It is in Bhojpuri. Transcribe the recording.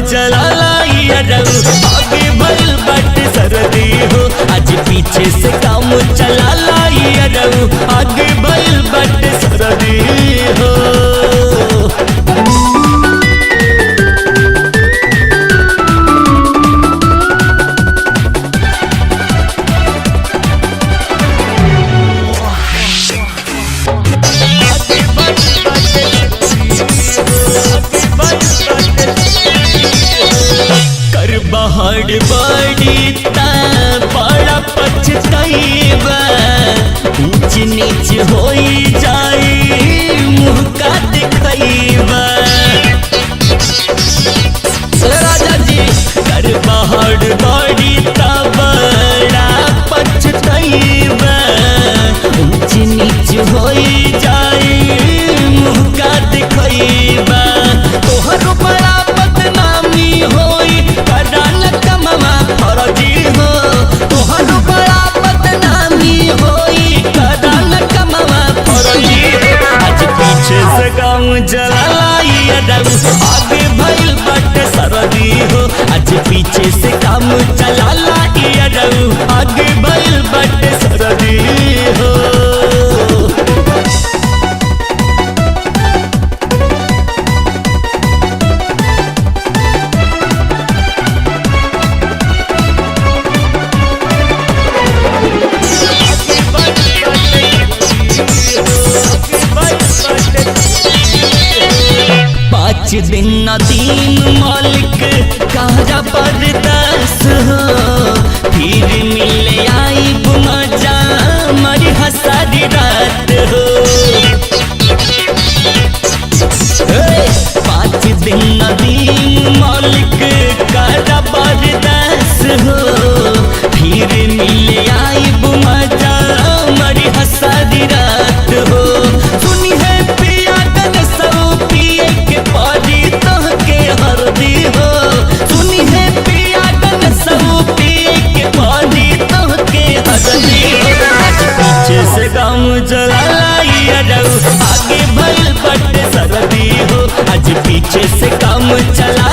चला लाइया रहू आगे भइल बाटे सरदी हो। आज पीछे से काम चला लाइया रहू आगे भइल बाटे सरदी हो। बहड़ बड़ी बड़ा पछताइबा ऊंच नीच होई जाई मुँह का दिखाइबा। राजा जी कर बहड़ बड़ी बड़ा पछताइबा ऊंच नीच होई जाई मुँह का दिखाइबा। तोहर बड़ा बदनामी होई जला लाइया रहू आगे भइल बाटे सरदी हो। आज पीछे से काम चला लाइया रहू आगे भइल बाटे सरदी हो। पाँच दिन न दिन मालिक कारा बर्दाश्त हो। फिर मिले आई मजा मरी हसारी रात हो। 5 दिन न दिन मालिक कारा बर्दाश्त हो। फिर मिले आई मजा मरी हसारी रात हो। सुनी है पिया गन सब पिए के पारी तह के हरदी हो। सुनी है पिया गन सब पिए के पारी तह के हरदी हो। आज पीछे से काम चला लाइया रहू आगे भइल बाटे सरदी हो। आज पीछे से काम चला